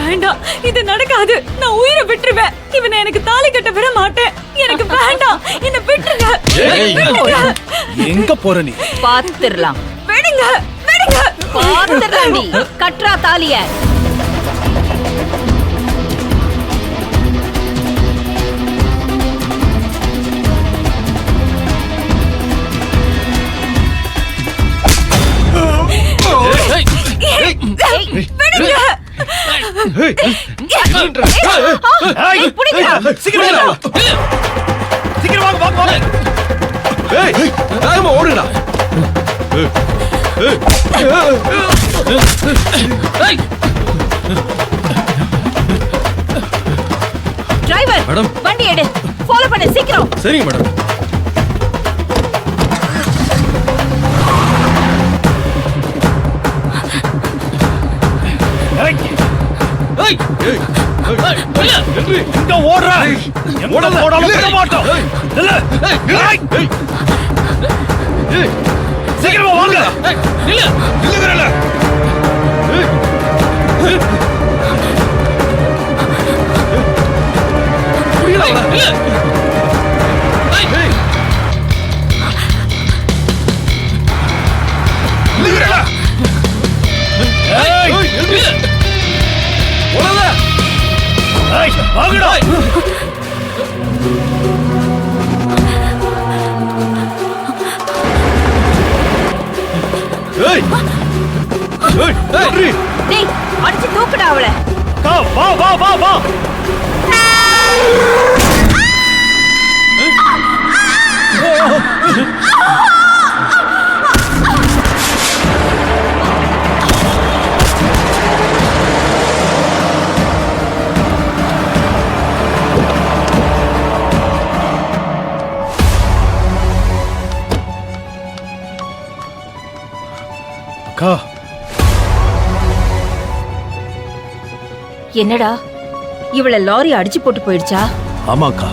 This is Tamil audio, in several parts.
வேண்டாம், இது நடக்காது. நான் உயிரை விட்டுருவேன். இவனை எனக்கு தாலி கட்ட விட மாட்டேன். எனக்கு வேண்டாம், என்ன விட்டுருங்க. எங்க போற நீ? பாத்துறலாம். விடுங்க, விடுங்க. பாத்துறலாம். நீ கட்றா தாலிய. ஓடுடா. டிரைவர், மேடம், வண்டி எடு. ஃபாலோ பண்ணு சீக்கிரம். சரிங்க மேடம். இங்க ஓடுற ஓடாலும் விட மாட்டோம். சீக்கிரமா வாங்க. வாங்கடா. டேய், அடிச்சு தூக்குடா அவளை. வா வா வா வா. அக்கா, என்னடா இவள லாரி அடிச்சு போட்டு போயிடுச்சா? ஆமாக்கா.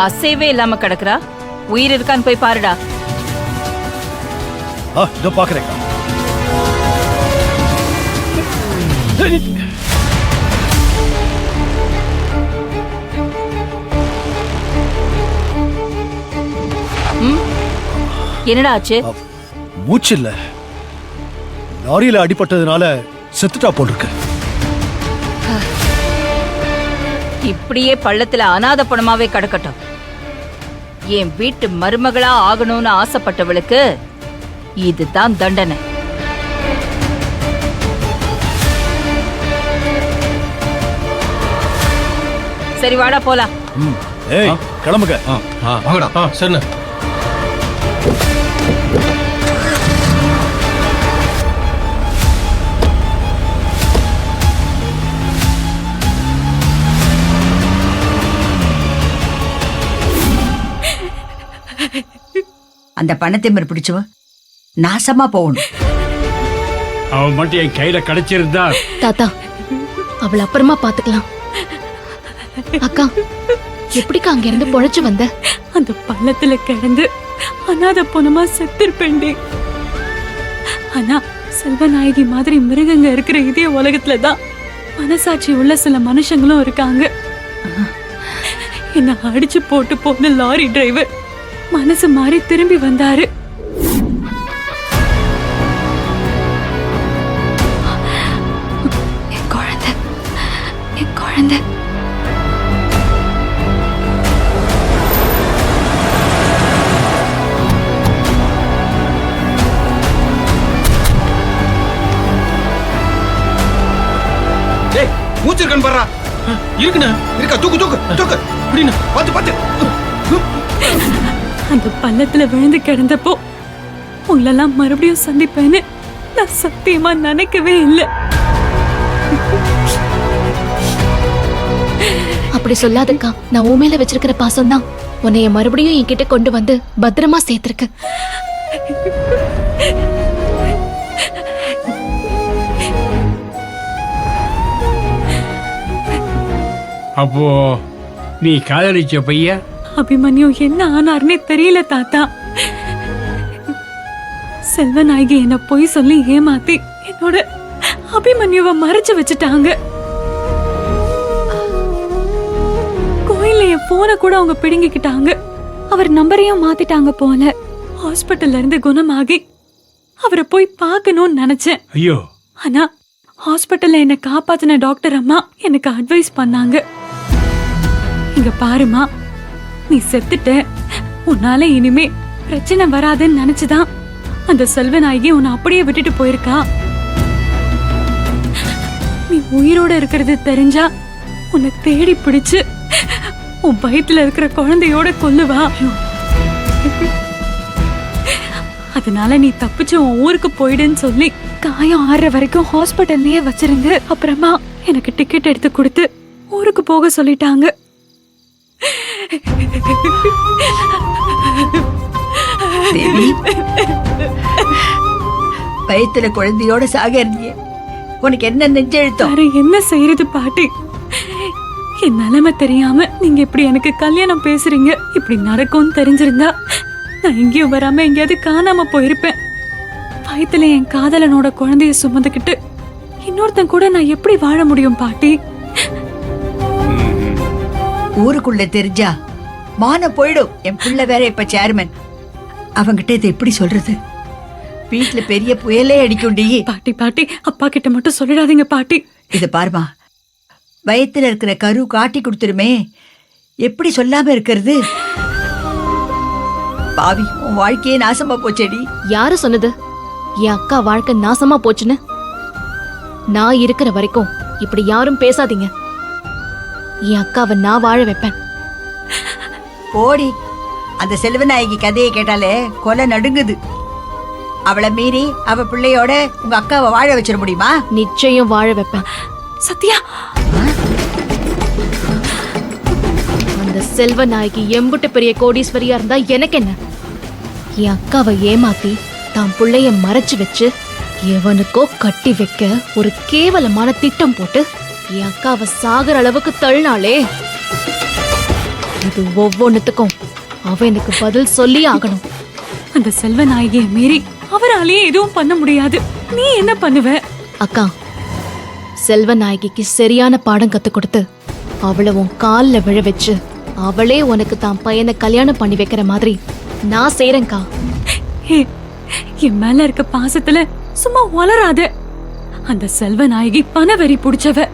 அசைவே இல்லாம கிடக்குறா. உயிர் இருக்கான்னு போய் பாருடா. இதோ பாக்குறேன். என்னடா ஆச்சு? மூச்சு இல்ல. லாரியில அடிபட்டதுனால செத்துட்டா போட்டிருக்கு. இப்படியே பள்ளத்துல அனாதை பணமாவே கிடக்கட்டும். என் வீட்டு மருமகளா ஆகணும்னு ஆசைப்பட்டவளுக்கு இதுதான் தண்டனை. சரி வாடா போலாம். ஏய், கிளம்புங்க. வாங்கடா. சரிண்ண. அந்த பணத்திமர் பிடிச்சவ நாசமா போகணும். அவன் மட்டும் என் கையில கிடைச்சிருந்தா. தாத்தா, அவளை அப்புறமா பாத்துக்கலாம். அக்கா, எப்படிக்கா அங்க இருந்து பொழைச்சு வந்த? அந்த பள்ளத்துல கிடந்து அனாதை பொணமா செத்திருப்பேன்டி. ஆனா செல்வநாயகி மாதிரி மிருகங்க இருக்கிற இதே உலகத்துலதான் மனசாட்சி உள்ள சில மனுஷங்களும் இருக்காங்க. என்ன அடிச்சு போட்டு போன லாரி டிரைவர் மனசு மாறி திரும்பி வந்தாரு. என் குழந்தை, என் குழந்தை. மூச்சு இருக்கான்னு பாரு. இருக்குண்ணா. இருக்கா? தூக்கு தூக்கு தூக்கு. அப்படின்னு பாத்து பாத்து. அந்த பள்ளத்துல விழுந்து கிடந்தப்போ உங்களெல்லாம் மறுபடியும் சந்திப்பேன்னு நான் சத்தியமா நினைக்கவே இல்லை. அப்படி சொல்லாதக்கா. நான் உன் மேல வச்சிருக்கிற பாசம் தான் உன்னைய மறுபடியும் என்கிட்ட கொண்டு வந்து பத்திரமா சேர்த்திருக்கு. அப்போ நீ காதலிச்ச பையன் அபிமன்யு என்ன ஆனார்னே தெரியல தாத்தா. செல்வநாயகி என்ன பொய் சொல்லி ஏமாத்தி என்னோட அபிமன்யுவை மறைச்சு வச்சுட்டாங்க. கோயில்ல என் போனை கூட அவங்க பிடுங்கிக்கிட்டாங்க. அவர் நம்பரையும் மாத்திட்டாங்க போல. ஹாஸ்பிட்டல்ல இருந்து குணமாகி அவரை போய் பார்க்கணும்னு நினைச்சேன். ஐயோ, ஆனா ஹாஸ்பிட்டல்ல என்ன காப்பாத்தின டாக்டர் அம்மா எனக்கு அட்வைஸ் பண்ணாங்க. இங்க பாருமா, நீ செத்துட்ட, உன்னால இனிமே பிரச்சனை வராதுன்னு நினைச்சுதான் அந்த செல்வநாயகி உன்னை அப்படியே விட்டுட்டு போயிருக்கா. நீ உயிரோட இருக்கிறது தெரிஞ்சா உன்னை தேடி பிடிச்சு உன் வயிற்றுல இருக்கிற குழந்தையோட கொல்லுவா. அதனால நீ தப்பிச்சு உன் ஊருக்கு போயிடுன்னு சொல்லி காயம் ஆறுற வரைக்கும் ஹாஸ்பிட்டல்லயே வச்சிருங்க. அப்புறமா எனக்கு டிக்கெட் எடுத்து கொடுத்து ஊருக்கு போக சொல்லிட்டாங்க. தேவி, வயித்துல குழந்தையோட சாக இருந்தியே, உனக்கு என்ன நெஞ்செழுத்தம்? வேற என்ன செய்யறது பாட்டி? என் நிலைமை தெரியாம நீங்க இப்படி எனக்கு கல்யாணம் பேசுறீங்க. இப்படி நடக்கும்னு தெரிஞ்சிருந்தா நான் எங்கேயும் வராம எங்கேயாவது காணாம போயிருப்பேன். வயித்துல என் காதலனோட குழந்தைய சுமந்துக்கிட்டு இன்னொருத்தன் கூட நான் எப்படி வாழ முடியும் பாட்டி? ஊருக்குள்ள தெரிஞ்சா மானம் போயிடும். என் புள்ள வேற இப்ப சேர்மன். அவங்கிட்ட இதை எப்படி சொல்றது? வீட்டுல பெரிய புயலே அடிக்கும்டி. பாட்டி பாட்டி, அப்பா கிட்ட மட்டும் சொல்லிடாதீங்க பாட்டி. இத பாருமா, வயத்துல இருக்கிற கரு காட்டி கொடுத்துருமே, எப்படி சொல்லாம இருக்கிறது? பாவி, உன் வாழ்க்கையே நாசமா போச்சேடி. யாரு சொன்னது என் அக்கா வாழ்க்கை நாசமா போச்சுன்னு? நான் இருக்கிற வரைக்கும் இப்படி யாரும் பேசாதீங்க. என் அக்காவை நான் வாழ வைப்பேன். போடி, அந்த செல்வநாயகி கதையை கேட்டாலே கொலை நடுங்குது. அவளை மீறி அவ பிள்ளையோட உங்க அக்காவை வாழ வச்சிட முடியுமா? நிச்சயம் வாழ வைப்பேன். சத்யா, அந்த செல்வநாயகி எம்புட்டு பெரிய கோடீஸ்வரியா இருந்தா எனக்கு என்ன? என் அக்காவை ஏமாத்தி தான் புள்ளைய மறைச்சு வச்சு எவனுக்கோ கட்டி வைக்க ஒரு கேவலமான திட்டம் போட்டு என் அக்காவை சாகர அளவுக்கு தள்ளினாலே, இது ஒவ்வொன்னுத்துக்கும் அவ எனக்கு பதில் சொல்லி ஆகணும். அந்த செல்வநாயகியை மீறி அவராலேயே எதுவும் பண்ண முடியாது. நீ என்ன பண்ணுவ? அக்கா, செல்வநாயகிக்கு சரியான பாடம் கத்து கொடுத்து அவளை உன் கால்ல விழ வச்சு அவளே உனக்கு தான் பையனை கல்யாணம் பண்ணி வைக்கிற மாதிரி நான் செய்யறேன்க்கா. ஹே, என் மேல இருக்க பாசத்துல சும்மா வளராத. அந்த செல்வநாயகி பணவெறி புடிச்சவ.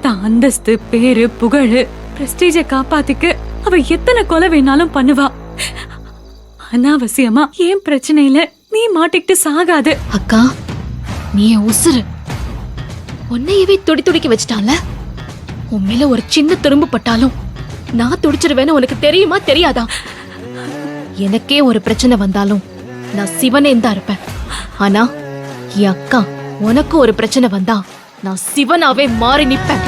தான் அந்தஸ்து, பேரு, புகழு, பிரஸ்டீஜ காப்பாத்திக்க அவ எத்தனை கொலை வேணாலும் பண்ணுவா. அனாவசியமா ஏன் பிரச்சனையில நீ மாட்டிக்கிட்டு சாகாது. அக்கா, நீ என் உசுரு. உன்னையவே துடி துடிக்க வச்சுட்டான்ல. உன் மேல ஒரு சின்ன துரும்பு பட்டாலும் நான் துடிச்சிருவேன்னு உனக்கு தெரியுமா தெரியாதா? எனக்கே ஒரு பிரச்சனை வந்தாலும் நான் சிவனே தான் இருப்பேன். ஆனா என் அக்கா, உனக்கு ஒரு பிரச்சனை வந்தா நான் சிவனாவே மாறி நிப்பேன்.